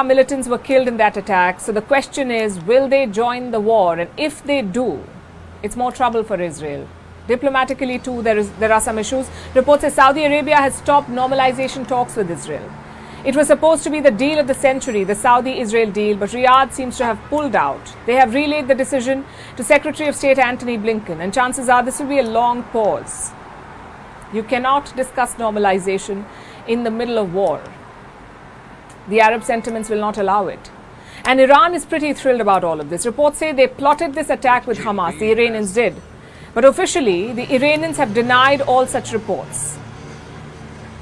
Militants were killed in that attack. So the question is, will they join the war? And if they do, it's more trouble for Israel. Diplomatically too, there are some issues. Reports say Saudi Arabia has stopped normalization talks with Israel. It was supposed to be the deal of the century, the Saudi-Israel deal, but Riyadh seems to have pulled out. They have relayed the decision to Secretary of State Antony Blinken, and chances are this will be a long pause. You cannot discuss normalization in the middle of war. The Arab sentiments will not allow it. And Iran is pretty thrilled about all of this. Reports say they plotted this attack with Hamas, the Iranians did. But officially, the Iranians have denied all such reports.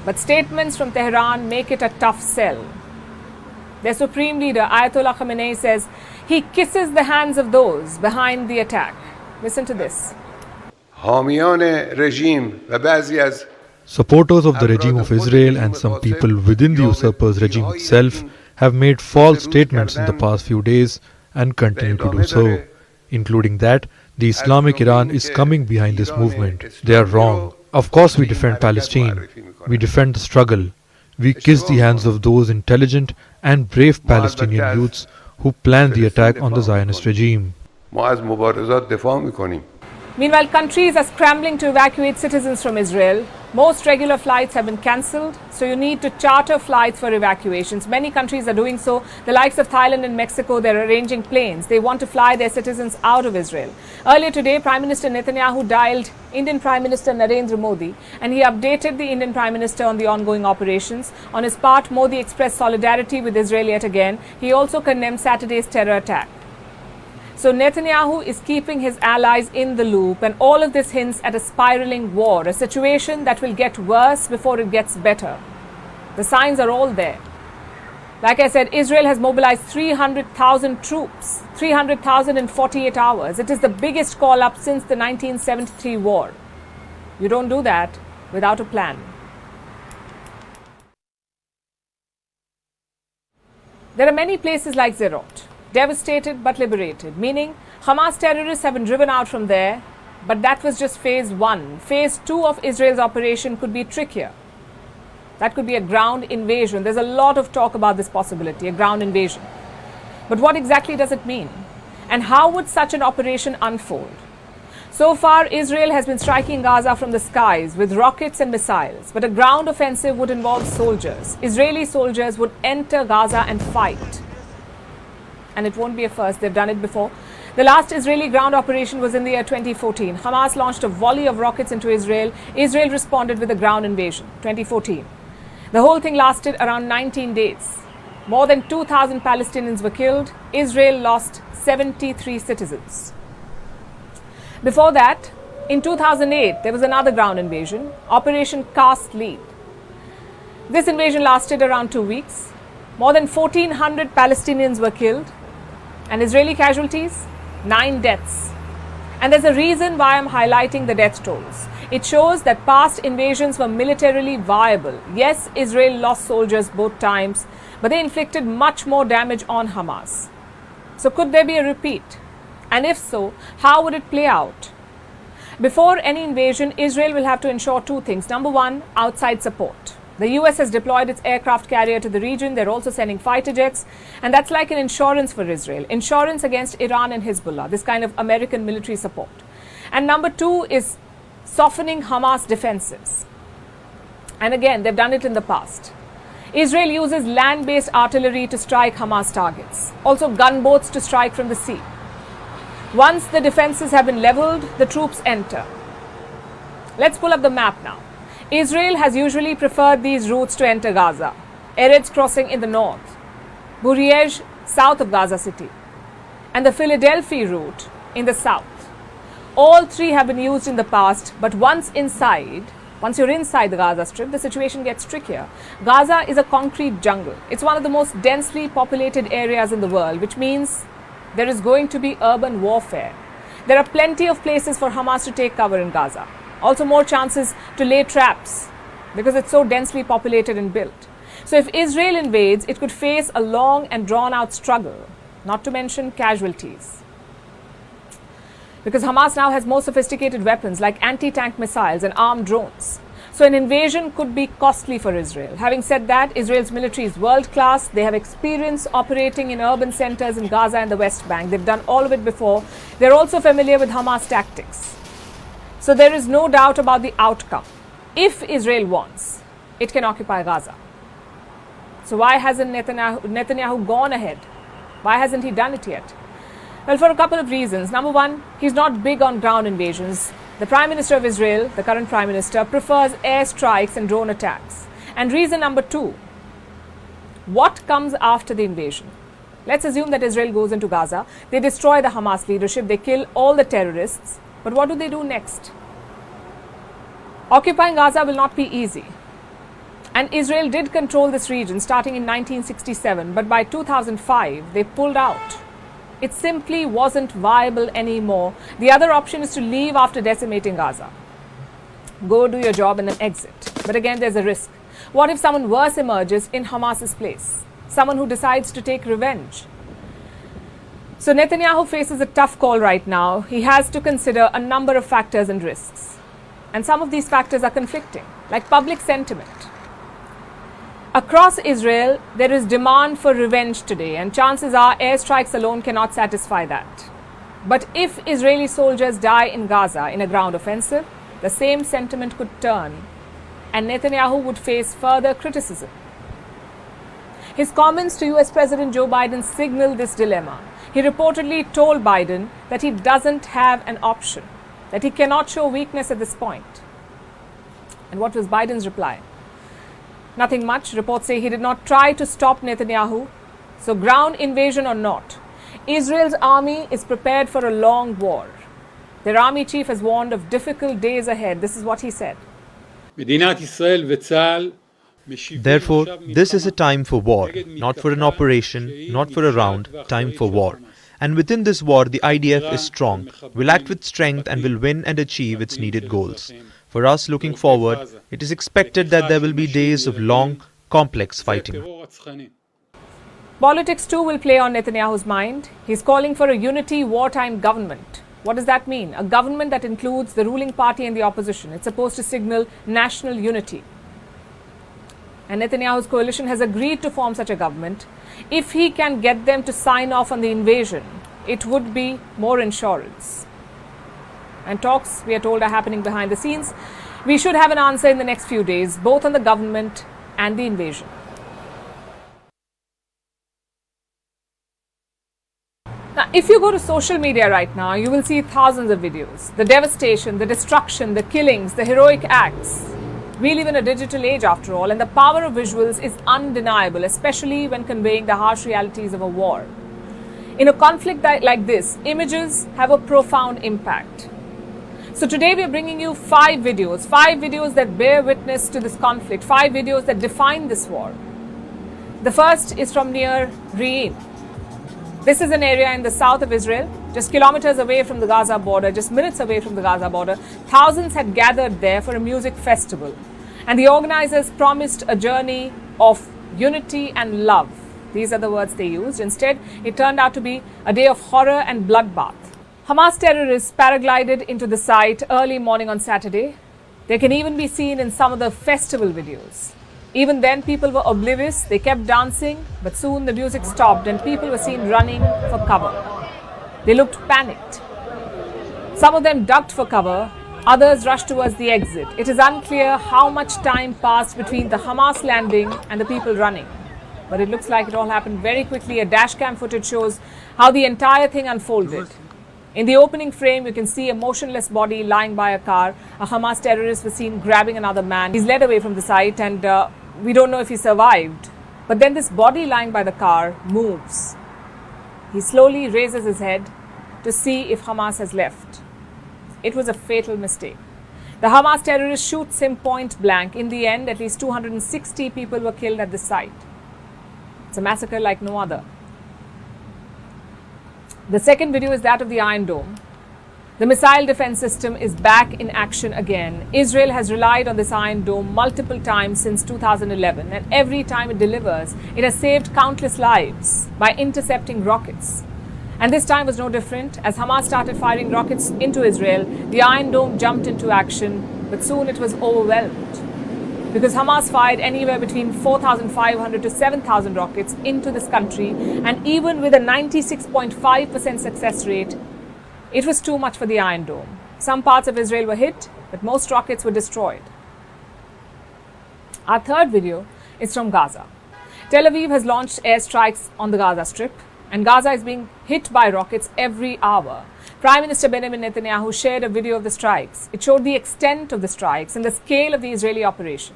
But statements from Tehran make it a tough sell. Their supreme leader, Ayatollah Khamenei, says he kisses the hands of those behind the attack. Listen to this. Supporters of the regime of Israel and some people within the usurper's regime itself have made false statements in the past few days and continue to do so, including that the Islamic Iran is coming behind this movement. They are wrong. Of course we defend Palestine. We defend the struggle. We kiss the hands of those intelligent and brave Palestinian youths who planned the attack on the Zionist regime. Meanwhile, countries are scrambling to evacuate citizens from Israel. Most regular flights have been cancelled, so you need to charter flights for evacuations. Many countries are doing so. The likes of Thailand and Mexico, they're arranging planes. They want to fly their citizens out of Israel. Earlier today, Prime Minister Netanyahu dialed Indian Prime Minister Narendra Modi, and he updated the Indian Prime Minister on the ongoing operations. On his part, Modi expressed solidarity with Israel yet again. He also condemned Saturday's terror attack. So Netanyahu is keeping his allies in the loop, and all of this hints at a spiraling war, a situation that will get worse before it gets better. The signs are all there. Like I said, Israel has mobilized 300,000 troops, 300,000 in 48 hours. It is the biggest call-up since the 1973 war. You don't do that without a plan. There are many places like Sderot, devastated but liberated, meaning Hamas terrorists have been driven out from there, but that was just phase 1. Phase 2 of Israel's operation could be trickier. That could be a ground invasion. There's a lot of talk about this possibility, a ground invasion. But what exactly does it mean? And how would such an operation unfold? So far, Israel has been striking Gaza from the skies with rockets and missiles, but a ground offensive would involve soldiers. Israeli soldiers would enter Gaza and fight. And it won't be a first, they've done it before. The last Israeli ground operation was in the year 2014. Hamas launched a volley of rockets into Israel. Israel responded with a ground invasion, 2014. The whole thing lasted around 19 days. More than 2,000 Palestinians were killed. Israel lost 73 citizens. Before that, in 2008, there was another ground invasion, Operation Cast Lead. This invasion lasted around 2 weeks. More than 1,400 Palestinians were killed. And Israeli casualties? 9 deaths. And there's a reason why I'm highlighting the death tolls. It shows that past invasions were militarily viable. Yes, Israel lost soldiers both times, but they inflicted much more damage on Hamas. So could there be a repeat? And if so, how would it play out? Before any invasion, Israel will have to ensure 2 things. Number 1, outside support. The US has deployed its aircraft carrier to the region. They're also sending fighter jets. And that's like an insurance for Israel. Insurance against Iran and Hezbollah, this kind of American military support. And number 2 is softening Hamas defenses. And again, they've done it in the past. Israel uses land-based artillery to strike Hamas targets. Also gunboats to strike from the sea. Once the defenses have been leveled, the troops enter. Let's pull up the map now. Israel has usually preferred these routes to enter Gaza. Eretz crossing in the north, Buriej south of Gaza City, and the Philadelphia route in the south. All 3 have been used in the past, but once you're inside the Gaza Strip, the situation gets trickier. Gaza is a concrete jungle. It's one of the most densely populated areas in the world, which means there is going to be urban warfare. There are plenty of places for Hamas to take cover in Gaza. Also more chances to lay traps because it's so densely populated and built. So if Israel invades, it could face a long and drawn out struggle, not to mention casualties. Because Hamas now has more sophisticated weapons like anti-tank missiles and armed drones. So an invasion could be costly for Israel. Having said that, Israel's military is world class. They have experience operating in urban centers in Gaza and the West Bank. They've done all of it before. They're also familiar with Hamas tactics. So there is no doubt about the outcome. If Israel wants, it can occupy Gaza. So why hasn't Netanyahu gone ahead? Why hasn't he done it yet? Well, for a couple of reasons. Number one, he's not big on ground invasions. The Prime Minister of Israel, the current Prime Minister, prefers airstrikes and drone attacks. And reason number two, what comes after the invasion? Let's assume that Israel goes into Gaza, they destroy the Hamas leadership, they kill all the terrorists. But what do they do next? Occupying Gaza will not be easy. And Israel did control this region starting in 1967, but by 2005, they pulled out. It simply wasn't viable anymore. The other option is to leave after decimating Gaza. Go do your job and then exit. But again, there's a risk. What if someone worse emerges in Hamas's place? Someone who decides to take revenge. So Netanyahu faces a tough call right now. He has to consider a number of factors and risks. And some of these factors are conflicting, like public sentiment. Across Israel, there is demand for revenge today, and chances are airstrikes alone cannot satisfy that. But if Israeli soldiers die in Gaza in a ground offensive, the same sentiment could turn, and Netanyahu would face further criticism. His comments to US President Joe Biden signal this dilemma. He reportedly told Biden that he doesn't have an option, that he cannot show weakness at this point. And what was Biden's reply? Nothing much. Reports say he did not try to stop Netanyahu. So ground invasion or not, Israel's army is prepared for a long war. Their army chief has warned of difficult days ahead. This is what he said. Therefore, this is a time for war, not for an operation, not for a round, time for war. And within this war, the IDF is strong, will act with strength and will win and achieve its needed goals. For us looking forward, it is expected that there will be days of long, complex fighting. Politics too will play on Netanyahu's mind. He's calling for a unity wartime government. What does that mean? A government that includes the ruling party and the opposition. It's supposed to signal national unity. And Netanyahu's coalition has agreed to form such a government. If he can get them to sign off on the invasion, it would be more insurance. And talks, we are told, are happening behind the scenes. We should have an answer in the next few days, both on the government and the invasion. Now, if you go to social media right now, you will see thousands of videos. The devastation, the destruction, the killings, the heroic acts. We live in a digital age after all, and the power of visuals is undeniable, especially when conveying the harsh realities of a war. In a conflict like this, images have a profound impact. So today we are bringing you 5 videos that bear witness to this conflict, 5 videos that define this war. The first is from near Re'im. This is an area in the south of Israel, just kilometers away from the Gaza border, just minutes away from the Gaza border. Thousands had gathered there for a music festival. And the organizers promised a journey of unity and love. These are the words they used. Instead, it turned out to be a day of horror and bloodbath. Hamas terrorists paraglided into the site early morning on Saturday. They can even be seen in some of the festival videos. Even then, people were oblivious. They kept dancing, but soon the music stopped and people were seen running for cover. They looked panicked. Some of them ducked for cover. Others rushed towards the exit. It is unclear how much time passed between the Hamas landing and the people running. But it looks like it all happened very quickly. A dashcam footage shows how the entire thing unfolded. In the opening frame, you can see a motionless body lying by a car. A Hamas terrorist was seen grabbing another man. He's led away from the site and we don't know if he survived. But then this body lying by the car moves. He slowly raises his head to see if Hamas has left. It was a fatal mistake. The Hamas terrorist shoots him point blank. In the end, at least 260 people were killed at the site. It's a massacre like no other. The second video is that of the Iron Dome. The missile defense system is back in action again. Israel has relied on this Iron Dome multiple times since 2011, and every time it delivers, it has saved countless lives by intercepting rockets. And this time was no different. As Hamas started firing rockets into Israel, the Iron Dome jumped into action, but soon it was overwhelmed. because Hamas fired anywhere between 4,500 to 7,000 rockets into this country, and even with a 96.5% success rate, it was too much for the Iron Dome. Some parts of Israel were hit, but most rockets were destroyed. Our third video is from Gaza. Tel Aviv has launched airstrikes on the Gaza Strip, and Gaza is being hit by rockets every hour. Prime Minister Benjamin Netanyahu shared a video of the strikes. It showed the extent of the strikes and the scale of the Israeli operation.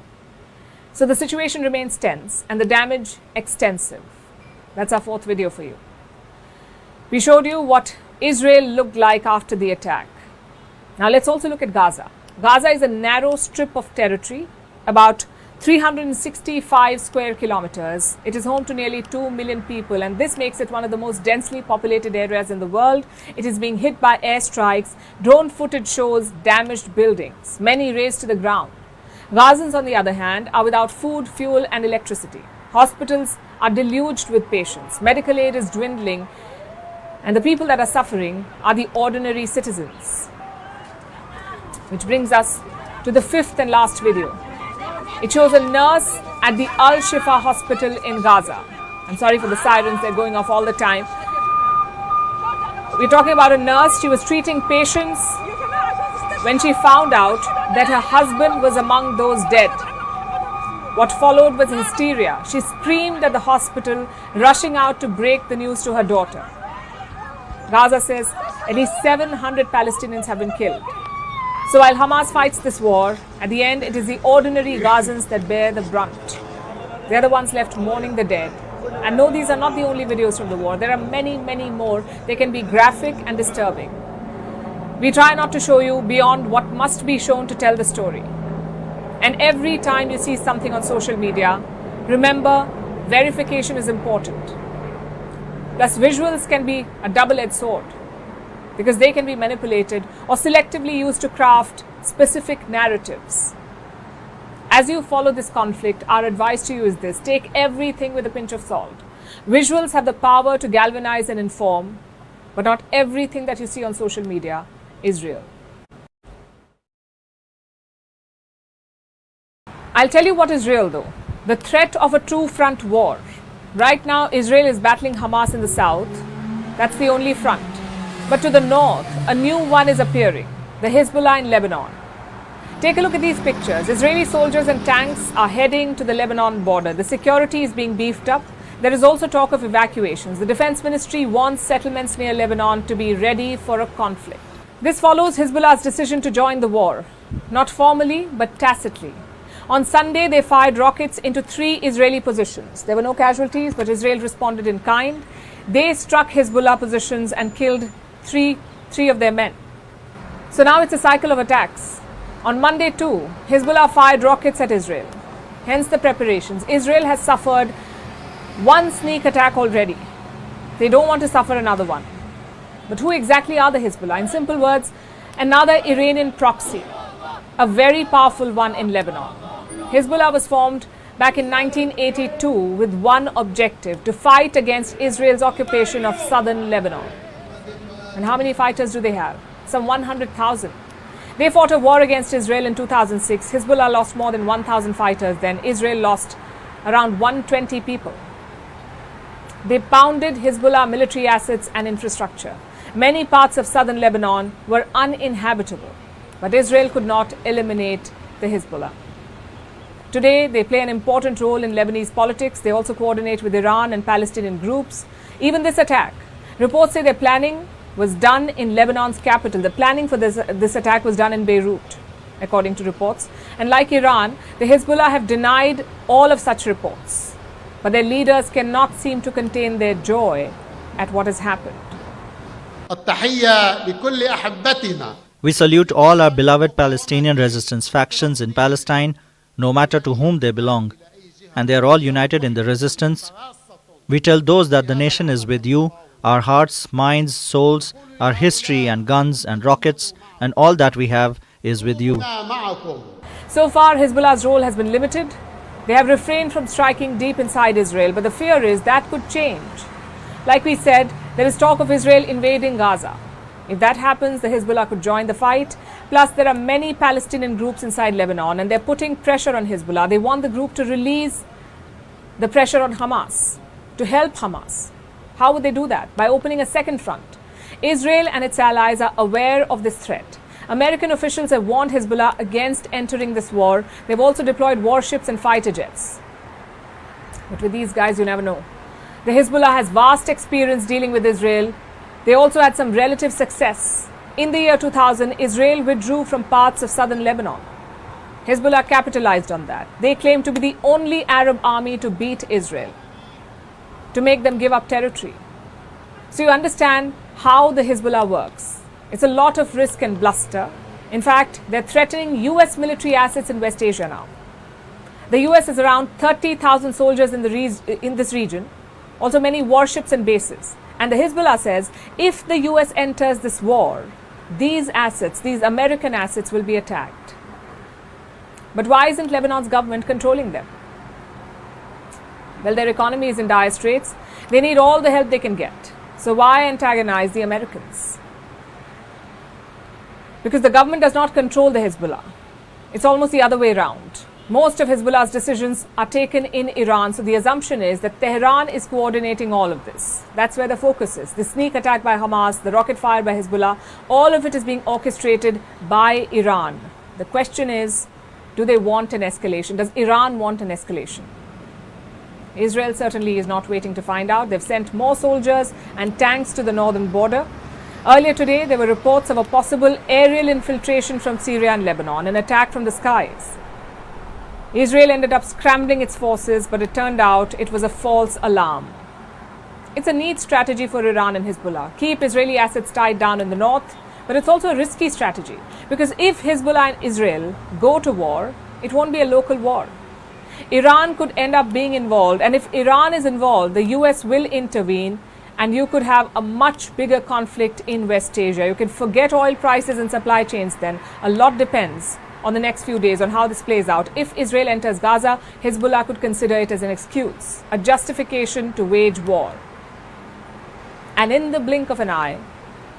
So the situation remains tense and the damage extensive. That's our fourth video for you. We showed you what Israel looked like after the attack. Now let's also look at Gaza. Gaza is a narrow strip of territory, about 365 square kilometers. It is home to nearly 2 million people, and this makes it one of the most densely populated areas in the world. It is being hit by airstrikes. Drone footage shows damaged buildings, many razed to the ground. Gazans, on the other hand, are without food, fuel and electricity. Hospitals are deluged with patients. Medical aid is dwindling, and the people that are suffering are the ordinary citizens. Which brings us to the fifth and last video. It shows a nurse at the Al-Shifa hospital in Gaza. I'm sorry for the sirens, they're going off all the time. We're talking about a nurse. She was treating patients when she found out that her husband was among those dead. What followed was hysteria. She screamed at the hospital, rushing out to break the news to her daughter. Gaza says at least 700 Palestinians have been killed. So while Hamas fights this war, at the end it is the ordinary Gazans that bear the brunt. They are the ones left mourning the dead. And no, these are not the only videos from the war. There are many, many more. They can be graphic and disturbing. We try not to show you beyond what must be shown to tell the story. And every time you see something on social media, remember, verification is important. Plus, visuals can be a double-edged sword, because they can be manipulated or selectively used to craft specific narratives. As you follow this conflict, our advice to you is this: take everything with a pinch of salt. Visuals have the power to galvanize and inform, but not everything that you see on social media is real. I'll tell you what is real though: the threat of a true front war. Right now, Israel is battling Hamas in the south. That's the only front. But to the north, a new one is appearing, the Hezbollah in Lebanon. Take a look at these pictures. Israeli soldiers and tanks are heading to the Lebanon border. The security is being beefed up. There is also talk of evacuations. The Defense Ministry wants settlements near Lebanon to be ready for a conflict. This follows Hezbollah's decision to join the war, not formally but tacitly. On Sunday, they fired rockets into 3 Israeli positions. There were no casualties, but Israel responded in kind. They struck Hezbollah positions and killed three of their men. So now it's a cycle of attacks. On Monday too, Hezbollah fired rockets at Israel. Hence the preparations. Israel has suffered one sneak attack already. They don't want to suffer another one. But who exactly are the Hezbollah? In simple words, another Iranian proxy, a very powerful one in Lebanon. Hezbollah was formed back in 1982 with one objective: to fight against Israel's occupation of southern Lebanon. And how many fighters do they have? Some 100,000. They fought a war against Israel in 2006. Hezbollah lost more than 1,000 fighters then. Israel lost around 120 people. They pounded Hezbollah military assets and infrastructure. Many parts of southern Lebanon were uninhabitable, but Israel could not eliminate the Hezbollah. Today, they play an important role in Lebanese politics. They also coordinate with Iran and Palestinian groups. Even this attack, reports say their planning was done in Lebanon's capital. The planning for this attack was done in Beirut, according to reports. And like Iran, the Hezbollah have denied all of such reports. But their leaders cannot seem to contain their joy at what has happened. We salute all our beloved Palestinian resistance factions in Palestine, no matter to whom they belong. And they are all united in the resistance. We tell those that the nation is with you. Our hearts, minds, souls, our history and guns and rockets and all that we have is with you. So far, Hezbollah's role has been limited. They have refrained from striking deep inside Israel, but the fear is that could change. Like we said, there is talk of Israel invading Gaza. If that happens, the Hezbollah could join the fight. Plus, there are many Palestinian groups inside Lebanon and they're putting pressure on Hezbollah. They want the group to release the pressure on Hamas, to help Hamas. How would they do that? By opening a second front. Israel and its allies are aware of this threat. American officials have warned Hezbollah against entering this war. They've also deployed warships and fighter jets. But with these guys, you never know. The Hezbollah has vast experience dealing with Israel. They also had some relative success. In the year 2000, Israel withdrew from parts of southern Lebanon. Hezbollah capitalized on that. They claim to be the only Arab army to beat Israel, to make them give up territory. So you understand how the Hezbollah works. It's a lot of risk and bluster. In fact, they're threatening US military assets in West Asia now. The US has around 30,000 soldiers in this region, also many warships and bases. And the Hezbollah says if the US enters this war, these assets, these American assets, will be attacked. But why isn't Lebanon's government controlling them? Well, their economy is in dire straits. They need all the help they can get. So why antagonize the Americans? Because the government does not control the Hezbollah. It's almost the other way around. Most of Hezbollah's decisions are taken in Iran, so the assumption is that Tehran is coordinating all of this. That's where the focus is. The sneak attack by Hamas, the rocket fire by Hezbollah, all of it is being orchestrated by Iran. The question is, do they want an escalation? Does Iran want an escalation? Israel certainly is not waiting to find out. They've sent more soldiers and tanks to the northern border. Earlier today, there were reports of a possible aerial infiltration from Syria and Lebanon, an attack from the skies. Israel ended up scrambling its forces, but it turned out it was a false alarm. It's a neat strategy for Iran and Hezbollah. Keep Israeli assets tied down in the north, but it's also a risky strategy because if Hezbollah and Israel go to war, it won't be a local war. Iran could end up being involved, and if Iran is involved, the US will intervene and you could have a much bigger conflict in West Asia. You can forget oil prices and supply chains then. A lot depends on the next few days on how this plays out. If Israel enters Gaza, Hezbollah could consider it as an excuse, a justification to wage war. And in the blink of an eye,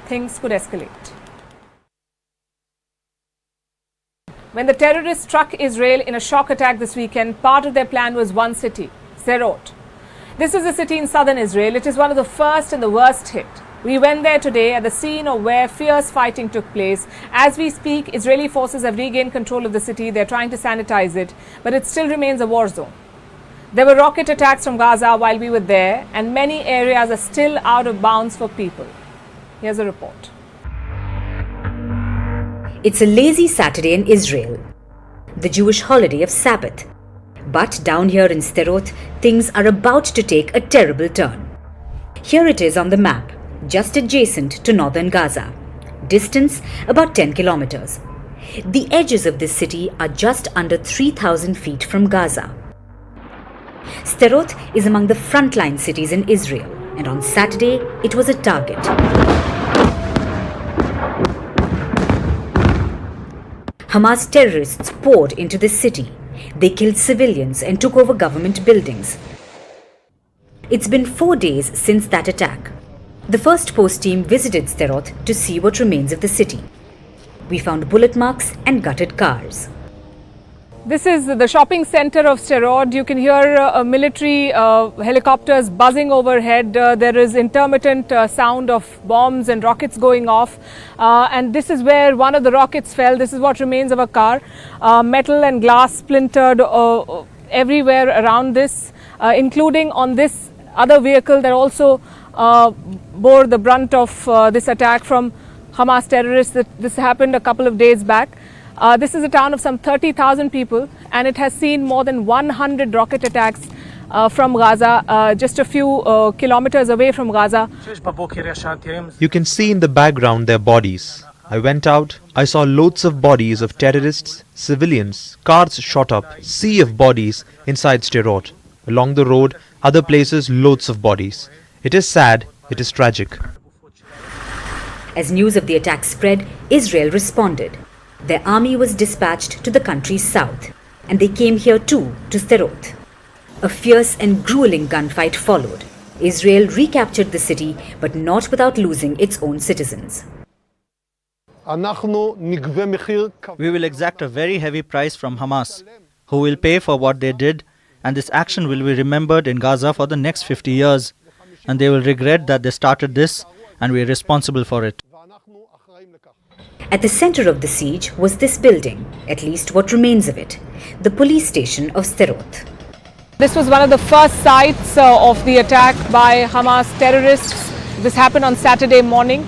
things could escalate. When the terrorists struck Israel in a shock attack this weekend, part of their plan was one city, Sderot. This is a city in southern Israel. It is one of the first and the worst hit. We went there today at the scene of where fierce fighting took place. As we speak, Israeli forces have regained control of the city. They're trying to sanitize it, but it still remains a war zone. There were rocket attacks from Gaza while we were there, and many areas are still out of bounds for people. Here's a report. It's a lazy Saturday in Israel, the Jewish holiday of Sabbath. But down here in Sderot, things are about to take a terrible turn. Here it is on the map, just adjacent to northern Gaza. Distance about 10 kilometers. The edges of this city are just under 3,000 feet from Gaza. Sderot is among the frontline cities in Israel, and on Saturday it was a target. Hamas terrorists poured into the city. They killed civilians and took over government buildings. It's been 4 days since that attack. The Firstpost team visited Sderot to see what remains of the city. We found bullet marks and gutted cars. This is the shopping center of Sderot. You can hear military helicopters buzzing overhead. There is intermittent sound of bombs and rockets going off. And this is where one of the rockets fell. This is what remains of a car. Metal and glass splintered everywhere around this, including on this other vehicle that also bore the brunt of this attack from Hamas terrorists. This happened a couple of days back. This is a town of some 30,000 people, and it has seen more than 100 rocket attacks from Gaza, just a few kilometers away from Gaza. You can see in the background their bodies. I went out, I saw loads of bodies of terrorists, civilians, cars shot up, sea of bodies inside Sderot. Along the road, other places, loads of bodies. It is sad, it is tragic. As news of the attack spread, Israel responded. Their army was dispatched to the country's south, and they came here too, to Sderot. A fierce and grueling gunfight followed. Israel recaptured the city, but not without losing its own citizens. We will exact a very heavy price from Hamas, who will pay for what they did, and this action will be remembered in Gaza for the next 50 years. And they will regret that they started this, and we are responsible for it. At the center of the siege was this building, at least what remains of it, the police station of Sderot. This was one of the first sites of the attack by Hamas terrorists. This happened on Saturday morning.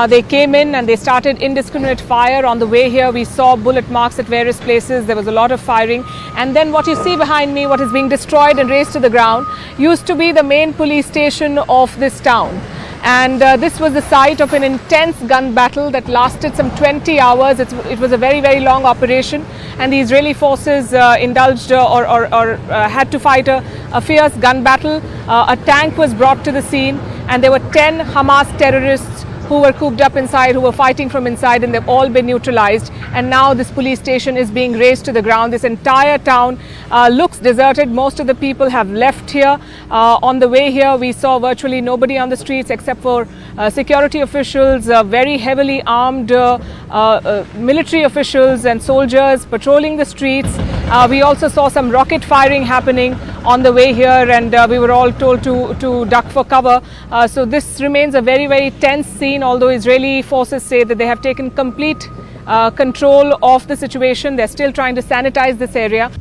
They came in and they started indiscriminate fire. On the way here, we saw bullet marks at various places. There was a lot of firing. And then what you see behind me, what is being destroyed and razed to the ground, used to be the main police station of this town. And this was the site of an intense gun battle that lasted some 20 hours. It was a very, very long operation, and the Israeli forces indulged or had to fight a fierce gun battle. A tank was brought to the scene, and there were 10 Hamas terrorists who were cooped up inside, who were fighting from inside, and they've all been neutralized. And now this police station is being razed to the ground. This entire town looks deserted. Most of the people have left here. On the way here, we saw virtually nobody on the streets except for security officials, very heavily armed military officials and soldiers patrolling the streets. We also saw some rocket firing happening on the way here, and we were all told to duck for cover. So this remains a very, very tense scene, although Israeli forces say that they have taken complete control of the situation. They're still trying to sanitize this area.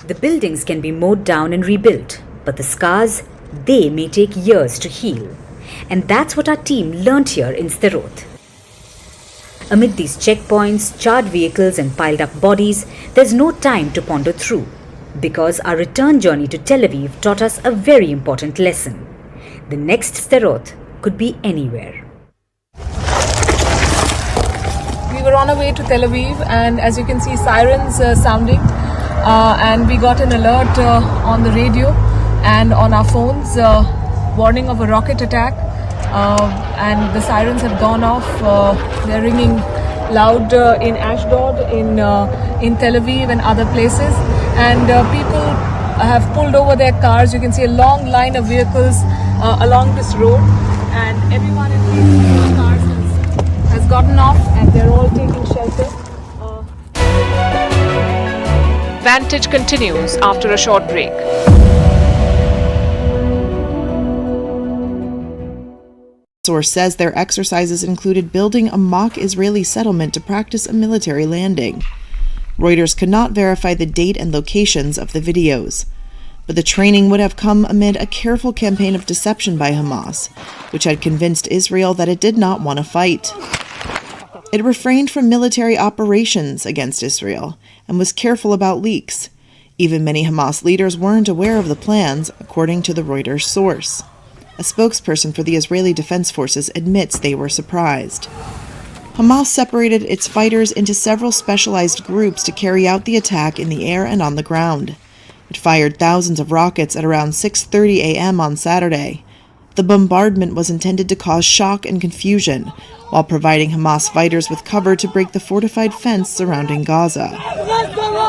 The buildings can be mowed down and rebuilt, but the scars, they may take years to heal. And that's what our team learnt here in Sderot. Amid these checkpoints, charred vehicles and piled up bodies, there's no time to ponder through, because our return journey to Tel Aviv taught us a very important lesson. The next Sderot could be anywhere. We were on our way to Tel Aviv, and as you can see, sirens sounding, and we got an alert on the radio and on our phones, warning of a rocket attack, and the sirens have gone off. They're ringing loud in Ashdod, in Tel Aviv and other places, and people have pulled over their cars. You can see a long line of vehicles along this road, and everyone in these cars has gotten off, and they're all taking shelter. Vantage continues after a short break. Source says their exercises included building a mock Israeli settlement to practice a military landing. Reuters could not verify the date and locations of the videos, but the training would have come amid a careful campaign of deception by Hamas, which had convinced Israel that it did not want to fight. It refrained from military operations against Israel and was careful about leaks. Even many Hamas leaders weren't aware of the plans, according to the Reuters source. A spokesperson for the Israeli Defense Forces admits they were surprised. Hamas separated its fighters into several specialized groups to carry out the attack in the air and on the ground. It fired thousands of rockets at around 6:30 a.m. on Saturday. The bombardment was intended to cause shock and confusion, while providing Hamas fighters with cover to break the fortified fence surrounding Gaza.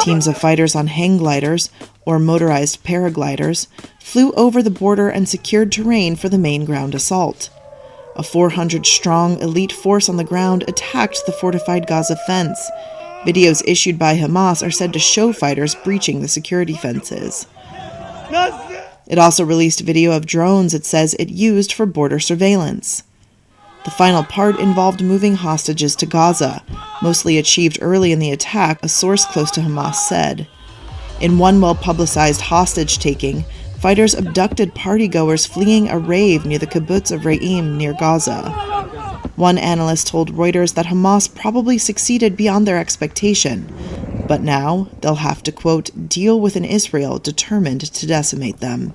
Teams of fighters on hang gliders, or motorized paragliders, flew over the border and secured terrain for the main ground assault. A 400-strong elite force on the ground attacked the fortified Gaza fence. Videos issued by Hamas are said to show fighters breaching the security fences. It also released video of drones it says it used for border surveillance. The final part involved moving hostages to Gaza, mostly achieved early in the attack, a source close to Hamas said. In one well-publicized hostage-taking, fighters abducted partygoers fleeing a rave near the kibbutz of Re'im near Gaza. One analyst told Reuters that Hamas probably succeeded beyond their expectation, but now they'll have to, quote, deal with an Israel determined to decimate them.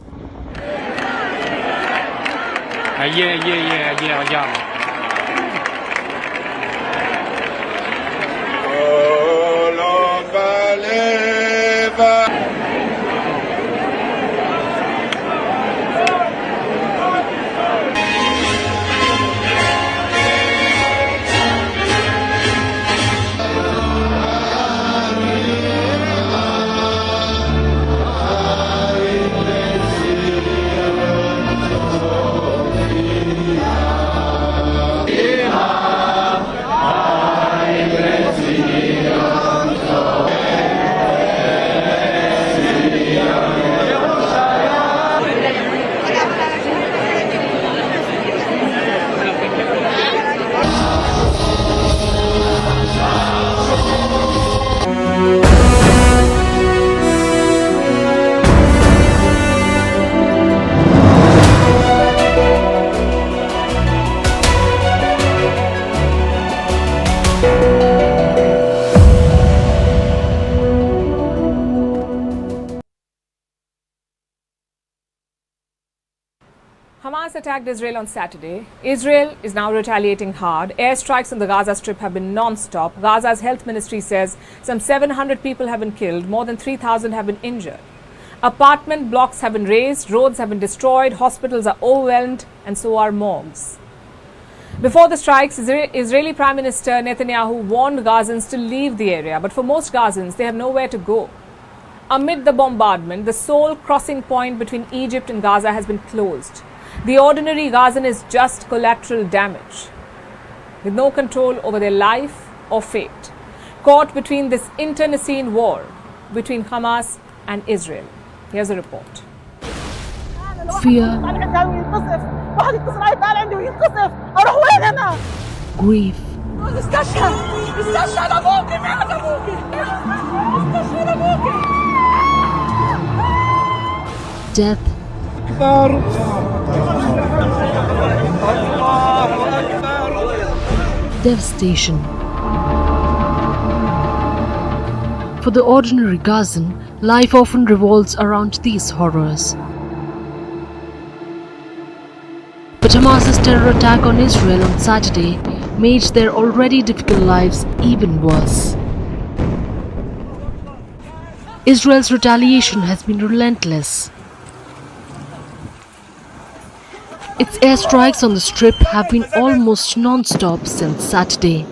Hamas attacked Israel on Saturday. Israel is now retaliating hard. Airstrikes on the Gaza Strip have been non-stop. Gaza's health ministry says some 700 people have been killed, more than 3,000 have been injured. Apartment blocks have been razed, roads have been destroyed, hospitals are overwhelmed, and so are morgues. Before the strikes, Israeli Prime Minister Netanyahu warned Gazans to leave the area, but for most Gazans, they have nowhere to go. Amid the bombardment, the sole crossing point between Egypt and Gaza has been closed. The ordinary Gazan is just collateral damage, with no control over their life or fate, caught between this internecine war between Hamas and Israel. Here's a report. Fear, grief, death, devastation. For the ordinary Gazan, life often revolves around these horrors. But Hamas's terror attack on Israel on Saturday made their already difficult lives even worse. Israel's retaliation has been relentless. Its airstrikes on the Strip have been almost non-stop since Saturday.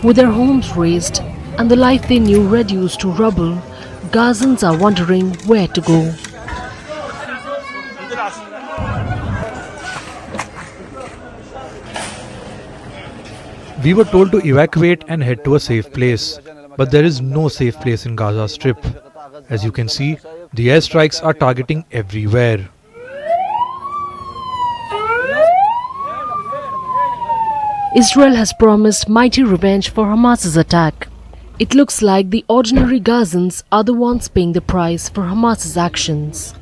With their homes razed and the life they knew reduced to rubble, Gazans are wondering where to go. We were told to evacuate and head to a safe place, but there is no safe place in Gaza Strip. As you can see, the airstrikes are targeting everywhere. Israel has promised mighty revenge for Hamas's attack. It looks like the ordinary Gazans are the ones paying the price for Hamas's actions.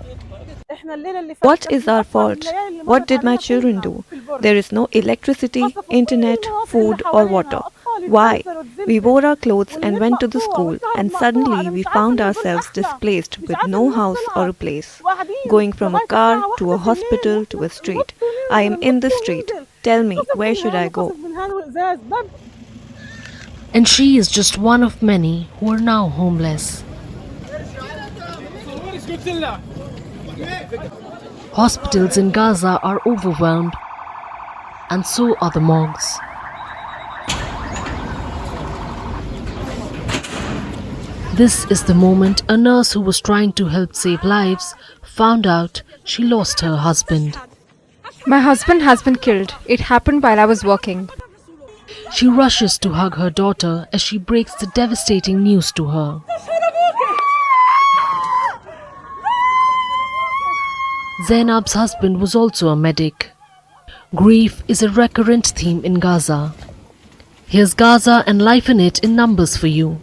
What is our fault? What did my children do? There is no electricity, internet, food or water. Why? We wore our clothes and went to the school, and suddenly we found ourselves displaced with no house or a place. Going from a car to a hospital to a street. I am in the street. Tell me, where should I go? And she is just one of many who are now homeless. Hospitals in Gaza are overwhelmed, and so are the morgues. This is the moment a nurse who was trying to help save lives found out she lost her husband. My husband has been killed. It happened while I was working. She rushes to hug her daughter as she breaks the devastating news to her. Zainab's husband was also a medic. Grief is a recurrent theme in Gaza. Here's Gaza and life in it in numbers for you.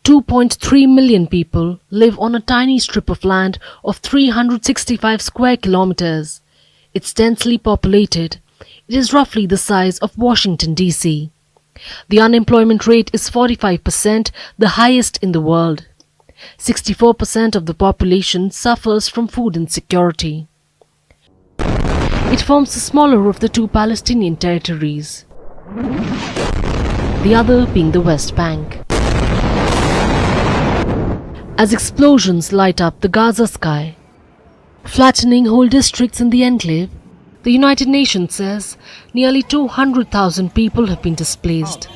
2.3 million people live on a tiny strip of land of 365 square kilometers. It's densely populated. It is roughly the size of Washington, D.C. The unemployment rate is 45%, the highest in the world. 64% of the population suffers from food insecurity. It forms the smaller of the two Palestinian territories, the other being the West Bank. As explosions light up the Gaza sky, flattening whole districts in the enclave, the United Nations says nearly 200,000 people have been displaced.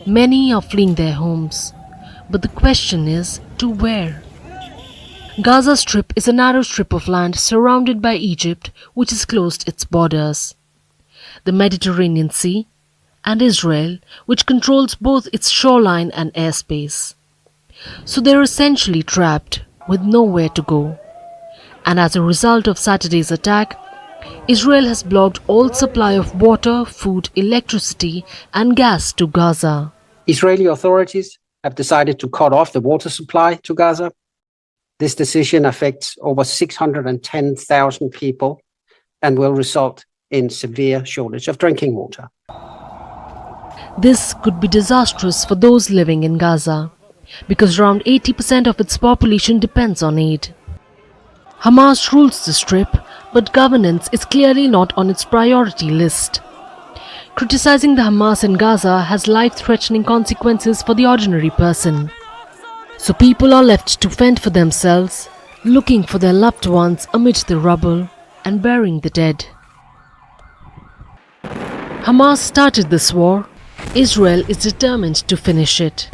Many are fleeing their homes. But the question is, to where? Gaza Strip is a narrow strip of land surrounded by Egypt, which has closed its borders, the Mediterranean Sea, and Israel, which controls both its shoreline and airspace. So they're essentially trapped with nowhere to go. And as a result of Saturday's attack, Israel has blocked all supply of water, food, electricity, and gas to Gaza. Israeli authorities have decided to cut off the water supply to Gaza. This decision affects over 610,000 people and will result in severe shortage of drinking water. This could be disastrous for those living in Gaza, because around 80% of its population depends on aid. Hamas rules the Strip, but governance is clearly not on its priority list. Criticizing the Hamas in Gaza has life-threatening consequences for the ordinary person. So people are left to fend for themselves, looking for their loved ones amid the rubble and burying the dead. Hamas started this war. Israel is determined to finish it.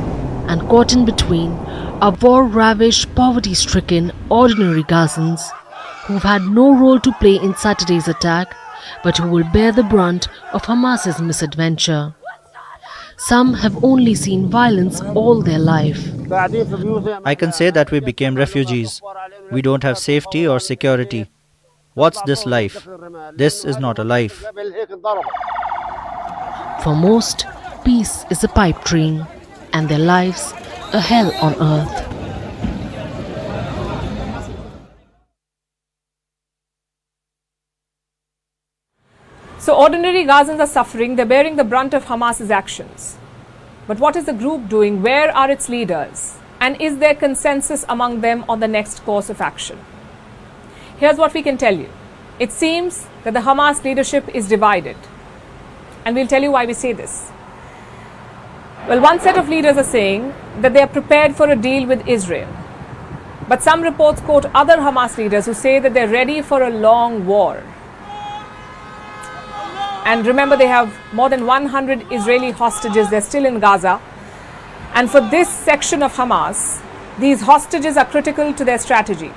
And caught in between are war-ravaged, poverty-stricken, ordinary Gazans who've had no role to play in Saturday's attack, but who will bear the brunt of Hamas's misadventure. Some have only seen violence all their life. I can say that we became refugees. We don't have safety or security. What's this life? This is not a life. For most, peace is a pipe dream, and their lives a hell on earth. So ordinary Gazans are suffering, they're bearing the brunt of Hamas's actions. But what is the group doing? Where are its leaders? And is there consensus among them on the next course of action? Here's what we can tell you. It seems that the Hamas leadership is divided. And we'll tell you why we say this. Well, one set of leaders are saying that they are prepared for a deal with Israel. But some reports quote other Hamas leaders who say that they're ready for a long war. And remember, they have more than 100 Israeli hostages. They're still in Gaza. And for this section of Hamas, these hostages are critical to their strategy.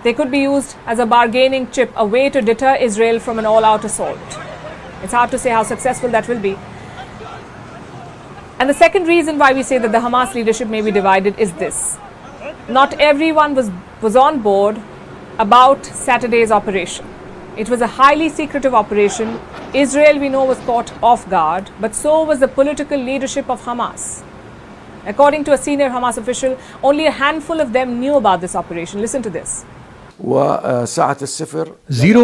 They could be used as a bargaining chip, a way to deter Israel from an all-out assault. It's hard to say how successful that will be. And the second reason why we say that the Hamas leadership may be divided is this. Not everyone was on board about Saturday's operation. It was a highly secretive operation. Israel, we know, was caught off guard, but so was the political leadership of Hamas. According to a senior Hamas official, only a handful of them knew about this operation. Listen to this. 0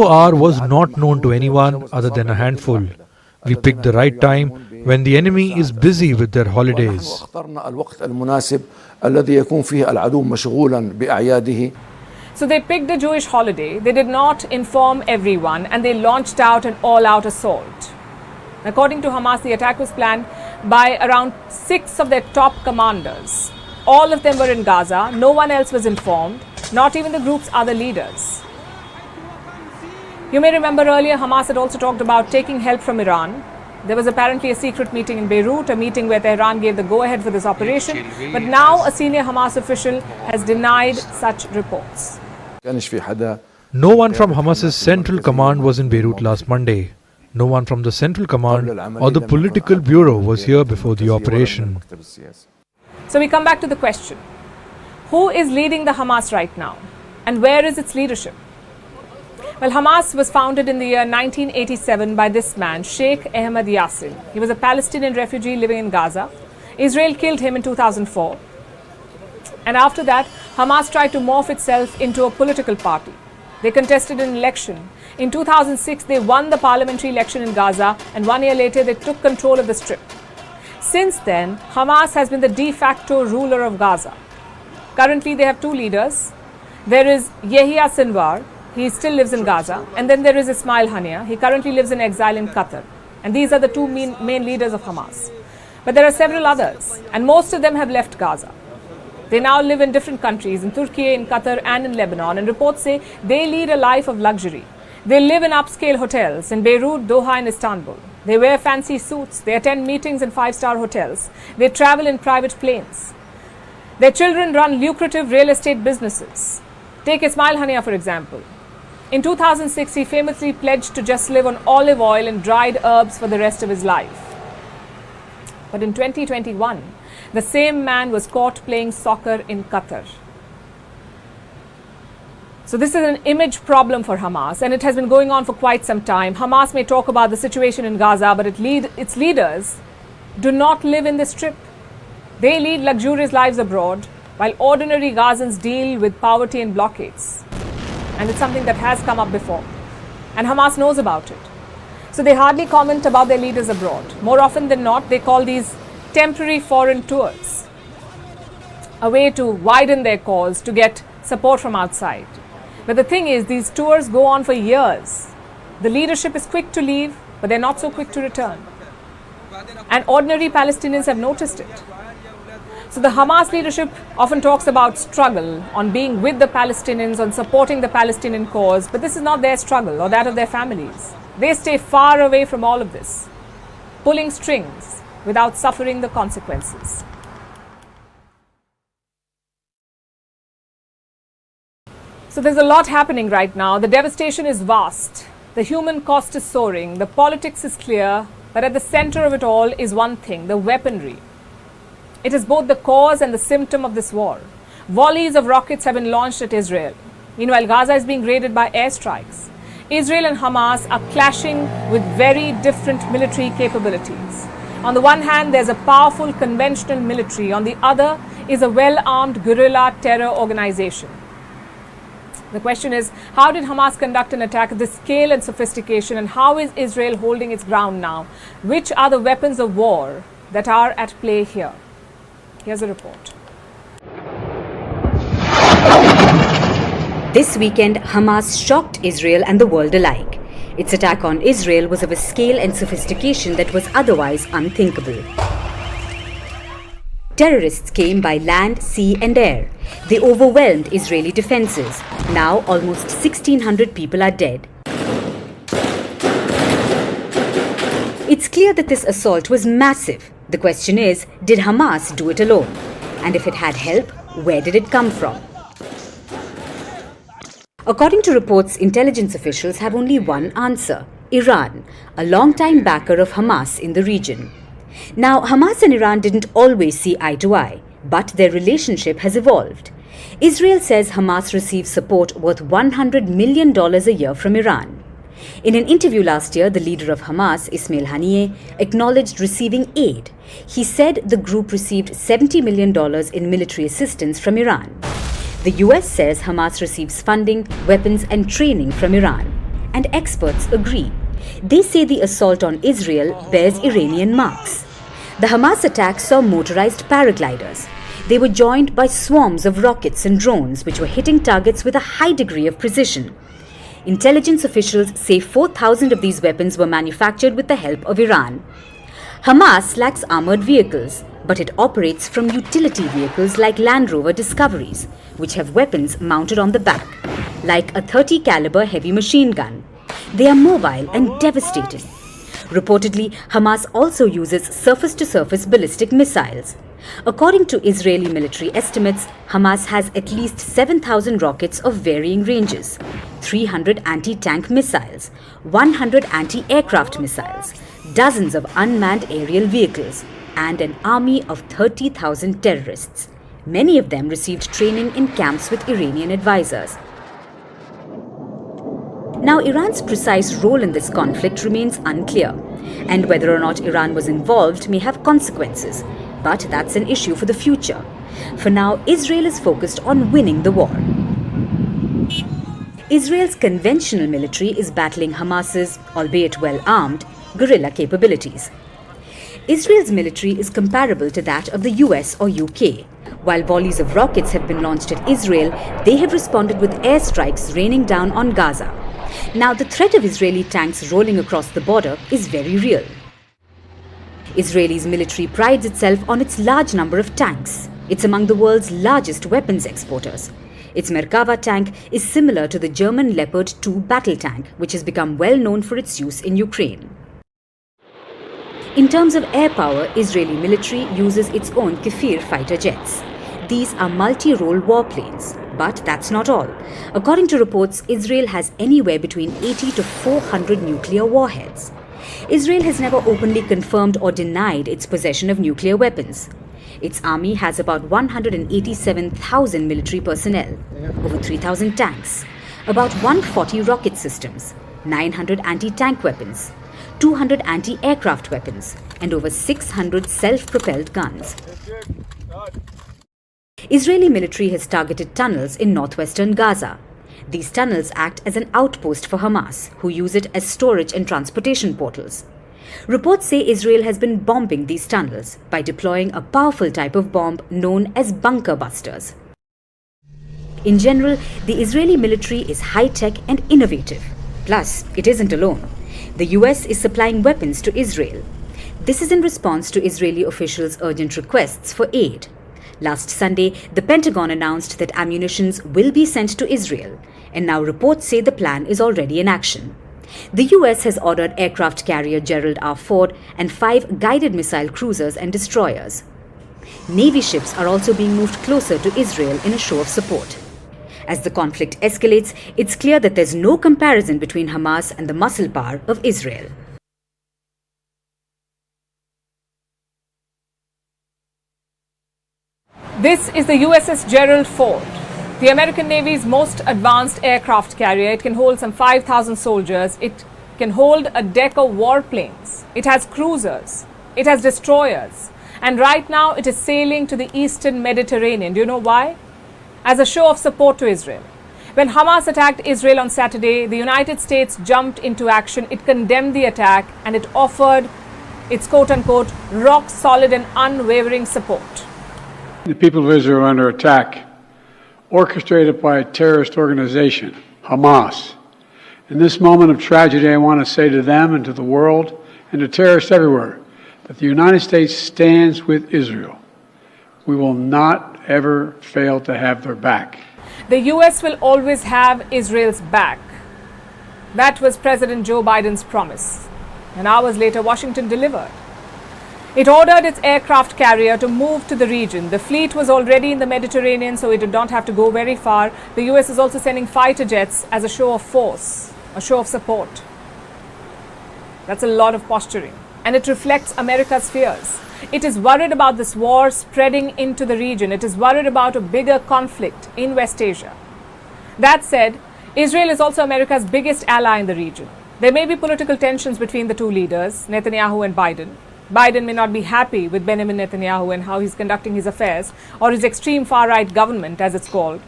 hour was not known to anyone other than a handful. We picked the right time when the enemy is busy with their holidays. So they picked a Jewish holiday, they did not inform everyone, and they launched out an all-out assault. According to Hamas, the attack was planned by around 6 of their top commanders. All of them were in Gaza, no one else was informed, not even the group's other leaders. You may remember earlier Hamas had also talked about taking help from Iran. There was apparently a secret meeting in Beirut, a meeting where Tehran gave the go-ahead for this operation, but now a senior Hamas official has denied such reports. No one from Hamas's central command was in Beirut last Monday. No one from the central command or the political bureau was here before the operation. So we come back to the question. Who is leading the Hamas right now? And where is its leadership? Well, Hamas was founded in the year 1987 by this man, Sheikh Ahmed Yassin. He was a Palestinian refugee living in Gaza. Israel killed him in 2004. And after that, Hamas tried to morph itself into a political party. They contested an election. In 2006, they won the parliamentary election in Gaza, and 1 year later, they took control of the Strip. Since then, Hamas has been the de facto ruler of Gaza. Currently, they have 2 leaders. There is Yahya Sinwar. He still lives in Gaza. And then there is Ismail Haniyeh. He currently lives in exile in Qatar. And these are the 2 main leaders of Hamas. But there are several others, and most of them have left Gaza. They now live in different countries, in Turkey, in Qatar, and in Lebanon. And reports say they lead a life of luxury. They live in upscale hotels in Beirut, Doha, and Istanbul. They wear fancy suits. They attend meetings in 5-star hotels. They travel in private planes. Their children run lucrative real estate businesses. Take Ismail Haniyeh, for example. In 2006, he famously pledged to just live on olive oil and dried herbs for the rest of his life. But in 2021, the same man was caught playing soccer in Qatar. So this is an image problem for Hamas, and it has been going on for quite some time. Hamas may talk about the situation in Gaza, but its leaders do not live in the Strip. They lead luxurious lives abroad. while ordinary Gazans deal with poverty and blockades. And it's something that has come up before. And Hamas knows about it. So they hardly comment about their leaders abroad. More often than not, they call these temporary foreign tours, a way to widen their cause, to get support from outside. But the thing is, these tours go on for years. The leadership is quick to leave, but they're not so quick to return. And ordinary Palestinians have noticed it. So the Hamas leadership often talks about struggle, on being with the Palestinians, on supporting the Palestinian cause, but this is not their struggle or that of their families. They stay far away from all of this, pulling strings without suffering the consequences. So there's a lot happening right now. The devastation is vast. The human cost is soaring. The politics is clear. But at the center of it all is one thing, the weaponry. It is both the cause and the symptom of this war. Volleys of rockets have been launched at Israel. Meanwhile, Gaza is being raided by airstrikes. Israel and Hamas are clashing with very different military capabilities. On the one hand, there's a powerful conventional military. On the other is a well-armed guerrilla terror organization. The question is, how did Hamas conduct an attack of this scale and sophistication, and how is Israel holding its ground now? Which are the weapons of war that are at play here? Here's a report. This weekend, Hamas shocked Israel and the world alike. Its attack on Israel was of a scale and sophistication that was otherwise unthinkable. Terrorists came by land, sea and air. They overwhelmed Israeli defenses. Now almost 1,600 people are dead. It's clear that this assault was massive. The question is, did Hamas do it alone? And if it had help, where did it come from? According to reports, intelligence officials have only one answer: Iran, a long-time backer of Hamas in the region. Now, Hamas and Iran didn't always see eye to eye, but their relationship has evolved. Israel says Hamas receives support worth $100 million a year from Iran. In an interview last year, the leader of Hamas, Ismail Haniyeh, acknowledged receiving aid. He said the group received $70 million in military assistance from Iran. The US says Hamas receives funding, weapons and training from Iran. And experts agree. They say the assault on Israel bears Iranian marks. The Hamas attack saw motorized paragliders. They were joined by swarms of rockets and drones which were hitting targets with a high degree of precision. Intelligence officials say 4,000 of these weapons were manufactured with the help of Iran. Hamas lacks armored vehicles, but it operates from utility vehicles like Land Rover Discoveries, which have weapons mounted on the back, like a .30 caliber heavy machine gun. They are mobile and devastating. Reportedly, Hamas also uses surface-to-surface ballistic missiles. According to Israeli military estimates, Hamas has at least 7,000 rockets of varying ranges, 300 anti-tank missiles, 100 anti-aircraft missiles, dozens of unmanned aerial vehicles, and an army of 30,000 terrorists. Many of them received training in camps with Iranian advisors. Now, Iran's precise role in this conflict remains unclear, and whether or not Iran was involved may have consequences. But that's an issue for the future. For now, Israel is focused on winning the war. Israel's conventional military is battling Hamas's, albeit well-armed, guerrilla capabilities. Israel's military is comparable to that of the US or UK. While volleys of rockets have been launched at Israel, they have responded with airstrikes raining down on Gaza. Now, the threat of Israeli tanks rolling across the border is very real. Israel's military prides itself on its large number of tanks. It's among the world's largest weapons exporters. Its Merkava tank is similar to the German Leopard 2 battle tank, which has become well known for its use in Ukraine. In terms of air power, Israeli military uses its own Kefir fighter jets. These are multi-role warplanes. But that's not all. According to reports, Israel has anywhere between 80 to 400 nuclear warheads. Israel has never openly confirmed or denied its possession of nuclear weapons. Its army has about 187,000 military personnel, over 3,000 tanks, about 140 rocket systems, 900 anti-tank weapons, 200 anti-aircraft weapons, and over 600 self-propelled guns. Israeli military has targeted tunnels in northwestern Gaza. These tunnels act as an outpost for Hamas, who use it as storage and transportation portals. Reports say Israel has been bombing these tunnels by deploying a powerful type of bomb known as bunker busters. In general, the Israeli military is high-tech and innovative. Plus, it isn't alone. The US is supplying weapons to Israel. This is in response to Israeli officials' urgent requests for aid. Last Sunday, the Pentagon announced that ammunitions will be sent to Israel, and now reports say the plan is already in action. The US has ordered aircraft carrier Gerald R. Ford and 5 guided missile cruisers and destroyers. Navy ships are also being moved closer to Israel in a show of support. As the conflict escalates, it's clear that there's no comparison between Hamas and the muscle power of Israel. This is the USS Gerald Ford, the American Navy's most advanced aircraft carrier. It can hold some 5,000 soldiers. It can hold a deck of warplanes. It has cruisers. It has destroyers. And right now it is sailing to the eastern Mediterranean. Do you know why? As a show of support to Israel. When Hamas attacked Israel on Saturday, the United States jumped into action. It condemned the attack and it offered its quote-unquote rock-solid and unwavering support. The people of Israel are under attack, orchestrated by a terrorist organization, Hamas. In this moment of tragedy, I want to say to them and to the world and to terrorists everywhere that the United States stands with Israel. We will not ever fail to have their back. The US will always have Israel's back. That was President Joe Biden's promise. And hours later, Washington delivered. It ordered its aircraft carrier to move to the region. The fleet was already in the Mediterranean, so it did not have to go very far. The US is also sending fighter jets as a show of force, a show of support. That's a lot of posturing. And it reflects America's fears. It is worried about this war spreading into the region. It is worried about a bigger conflict in West Asia. That said, Israel is also America's biggest ally in the region. There may be political tensions between the two leaders, Netanyahu and Biden. Biden may not be happy with Benjamin Netanyahu and how he's conducting his affairs, or his extreme far-right government, as it's called.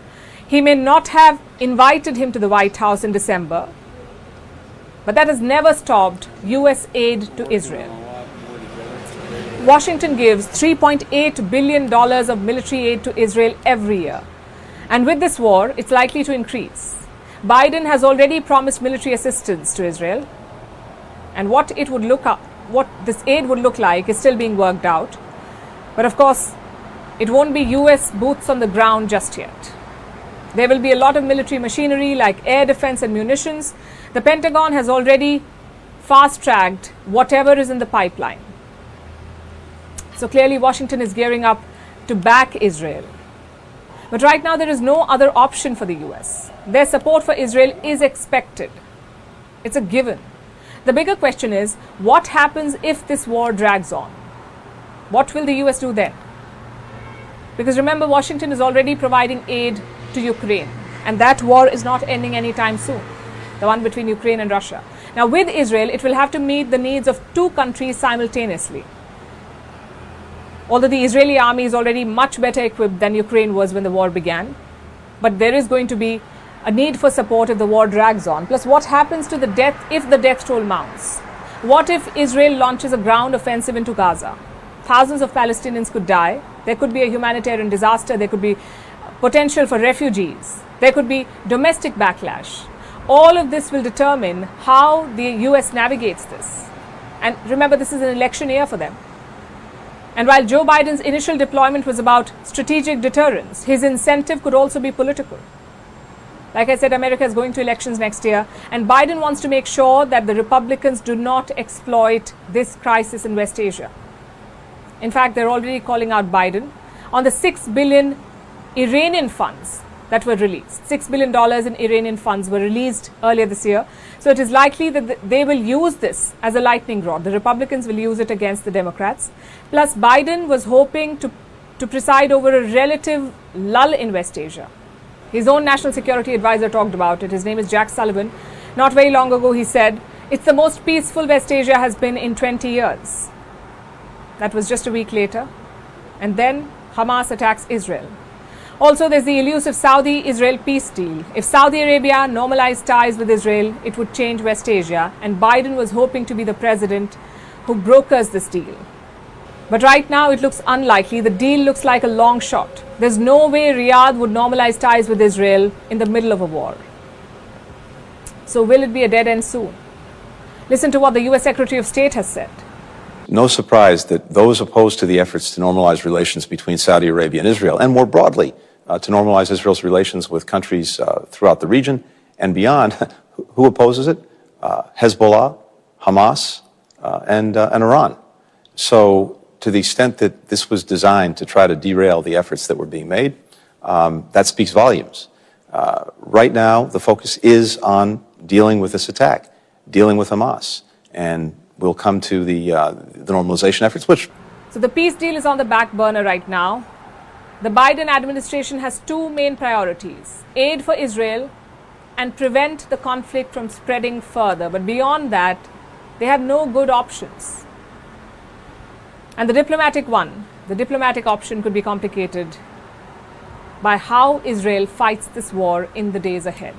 He may not have invited him to the White House in December, but that has never stopped US aid to Israel. Washington gives $3.8 billion of military aid to Israel every year. And with this war, it's likely to increase. Biden has already promised military assistance to Israel. And what this aid would look like is still being worked out. But of course, it won't be US boots on the ground just yet. There will be a lot of military machinery like air defense and munitions. The Pentagon has already fast-tracked whatever is in the pipeline. So clearly Washington is gearing up to back Israel. But right now there is no other option for the US. Their support for Israel is expected. It's a given. The bigger question is, what happens if this war drags on? What will the US do then? Because remember, Washington is already providing aid to Ukraine, and that war is not ending anytime soon, the one between Ukraine and Russia. Now with Israel, it will have to meet the needs of two countries simultaneously. Although the Israeli army is already much better equipped than Ukraine was when the war began, but there is going to be a need for support if the war drags on. Plus, what happens to the if the death toll mounts? What if Israel launches a ground offensive into Gaza? Thousands of Palestinians could die. There could be a humanitarian disaster. There could be potential for refugees. There could be domestic backlash. All of this will determine how the US navigates this. And remember, this is an election year for them. And while Joe Biden's initial deployment was about strategic deterrence, his incentive could also be political. Like I said, America is going to elections next year, and Biden wants to make sure that the Republicans do not exploit this crisis in West Asia. In fact, they're already calling out Biden on the $6 billion Iranian funds that were released. $6 billion in Iranian funds were released earlier this year. So it is likely that they will use this as a lightning rod. The Republicans will use it against the Democrats. Plus, Biden was hoping to preside over a relative lull in West Asia. His own national security advisor talked about it. His name is Jack Sullivan. Not very long ago, he said, it's the most peaceful West Asia has been in 20 years. That was just a week later. And then Hamas attacks Israel. Also, there's the elusive Saudi-Israel peace deal. If Saudi Arabia normalized ties with Israel, it would change West Asia, and Biden was hoping to be the president who brokers this deal. But right now, it looks unlikely. The deal looks like a long shot. There's no way Riyadh would normalize ties with Israel in the middle of a war. So will it be a dead end soon? Listen to what the US Secretary of State has said. No surprise that those opposed to the efforts to normalize relations between Saudi Arabia and Israel, and more broadly, to normalize Israel's relations with countries throughout the region and beyond, who opposes it? Hezbollah, Hamas, and Iran. So to the extent that this was designed to try to derail the efforts that were being made, that speaks volumes. Right now, the focus is on dealing with this attack, dealing with Hamas, and we'll come to the normalization efforts, which... So the peace deal is on the back burner right now. The Biden administration has two main priorities: aid for Israel and prevent the conflict from spreading further. But beyond that, they have no good options. And the diplomatic option could be complicated by how Israel fights this war in the days ahead.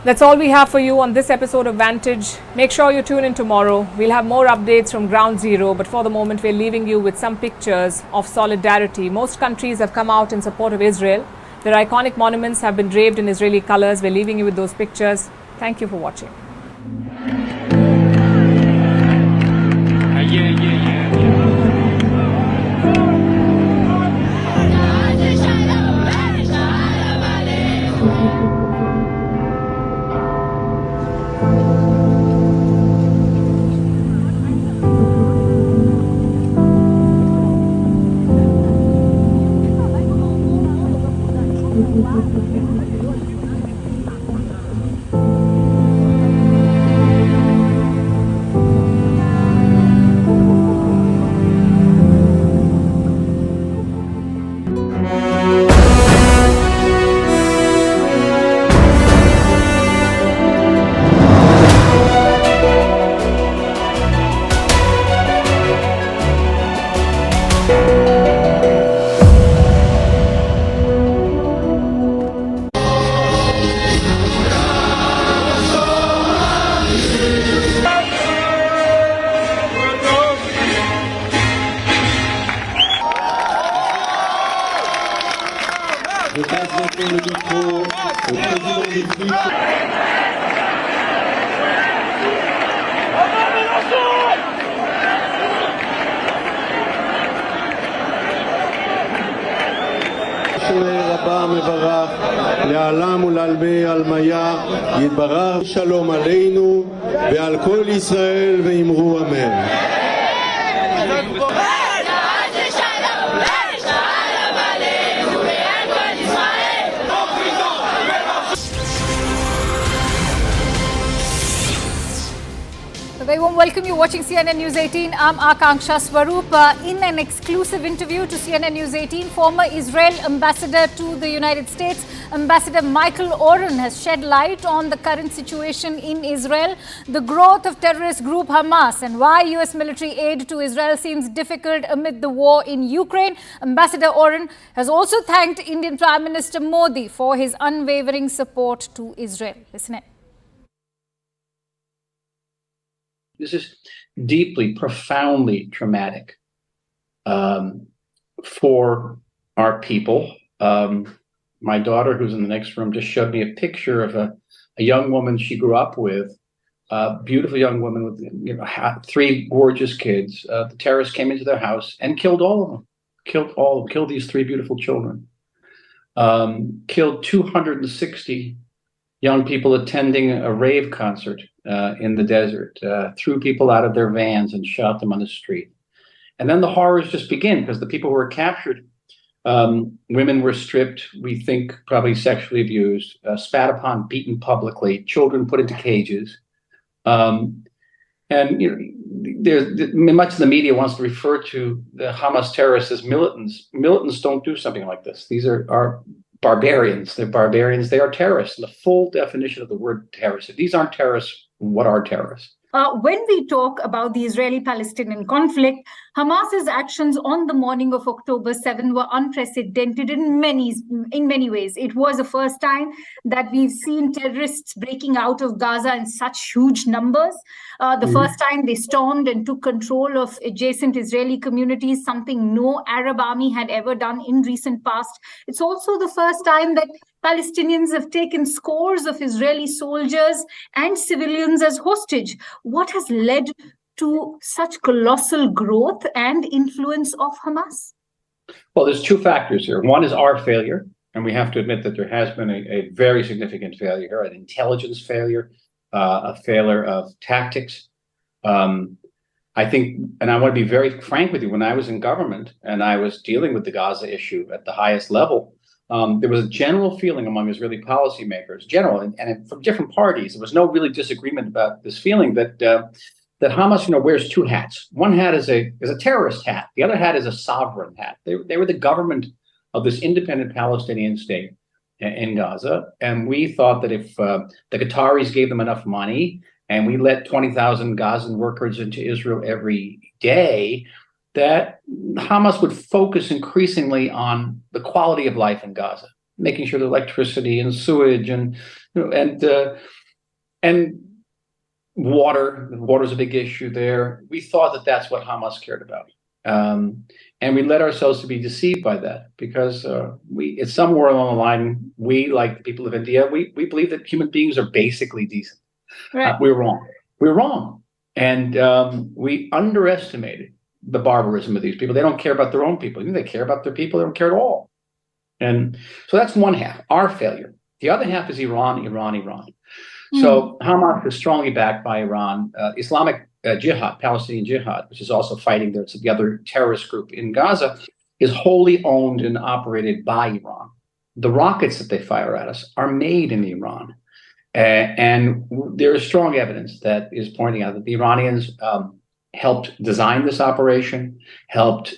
That's all we have for you on this episode of Vantage. Make sure you tune in tomorrow. We'll have more updates from Ground Zero, but for the moment, we're leaving you with some pictures of solidarity. Most countries have come out in support of Israel. Their iconic monuments have been draped in Israeli colors. We're leaving you with those pictures. Thank you for watching. רבה מברך לעלם ולעלמי עלמיה יתברך שלום עלינו ועל כל ישראל ואמרו אמן. Very warm welcome. You're watching CNN News 18. I'm Akanksha Swaroop. In an exclusive interview to CNN News 18, former Israel ambassador to the United States, Ambassador Michael Oren, has shed light on the current situation in Israel, the growth of terrorist group Hamas, and why U.S. military aid to Israel seems difficult amid the war in Ukraine. Ambassador Oren has also thanked Indian Prime Minister Modi for his unwavering support to Israel. Listen in. This is deeply, profoundly traumatic for our people. My daughter, who's in the next room, just showed me a picture of a young woman she grew up with, a beautiful young woman with three gorgeous kids. The terrorists came into their house and killed all of them, killed these three beautiful children, killed 260 young people attending a rave concert in the desert, threw people out of their vans and shot them on the street. And then the horrors just begin, because the people who were captured, women were stripped, we think probably sexually abused, spat upon, beaten publicly, children put into cages. And much of the media wants to refer to the Hamas terrorists as militants. Militants don't do something like this. These are barbarians. They're barbarians. They are terrorists. The full definition of the word terrorist. If these aren't terrorists, what are terrorists? When we talk about the Israeli-Palestinian conflict, Hamas's actions on the morning of October 7 were unprecedented in many ways. It was the first time that we've seen terrorists breaking out of Gaza in such huge numbers. The first time they stormed and took control of adjacent Israeli communities, something no Arab army had ever done in recent past. It's also the first time that Palestinians have taken scores of Israeli soldiers and civilians as hostage. What has led to such colossal growth and influence of Hamas? Well, there's two factors here. One is our failure, and we have to admit that there has been a very significant failure here, an intelligence failure, a failure of tactics. I think, and I want to be very frank with you, when I was in government and I was dealing with the Gaza issue at the highest level, there was a general feeling among Israeli policymakers, and from different parties, there was no really disagreement about this feeling that that Hamas, wears two hats. One hat is a terrorist hat. The other hat is a sovereign hat. They were the government of this independent Palestinian state in Gaza, and we thought that if the Qataris gave them enough money and we let 20,000 Gazan workers into Israel every day, that Hamas would focus increasingly on the quality of life in Gaza, making sure the electricity and sewage and water. Water is a big issue there. We thought that that's what Hamas cared about, and we led ourselves to be deceived by that because it's somewhere along the line, we, like the people of India, we believe that human beings are basically decent. Right. We're wrong. We're wrong, and we underestimated the barbarism of these people. They don't care about their own people. They care about their people. They don't care at all. And so that's one half, our failure. The other half is Iran. So Hamas is strongly backed by Iran. Islamic Jihad, Palestinian Jihad, which is also fighting the other terrorist group in Gaza, is wholly owned and operated by Iran. The rockets that they fire at us are made in Iran. And there is strong evidence that is pointing out that the Iranians helped design this operation, helped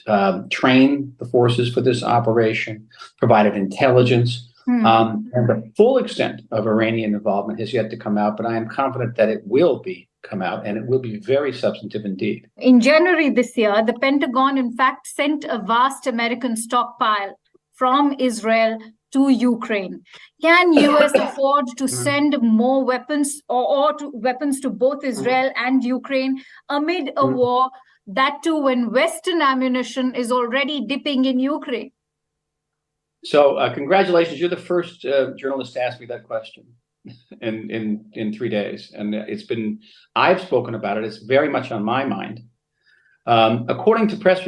train the forces for this operation, provided intelligence. And the full extent of Iranian involvement has yet to come out, but I am confident that it will come out, and it will be very substantive indeed. In January this year, the Pentagon, in fact, sent a vast American stockpile from Israel to Ukraine. Can U.S. afford to send more weapons or weapons to both Israel and Ukraine amid a war, that too when Western ammunition is already dipping in Ukraine? So congratulations, you're the first journalist to ask me that question in 3 days. And I've spoken about it. It's very much on my mind. According to press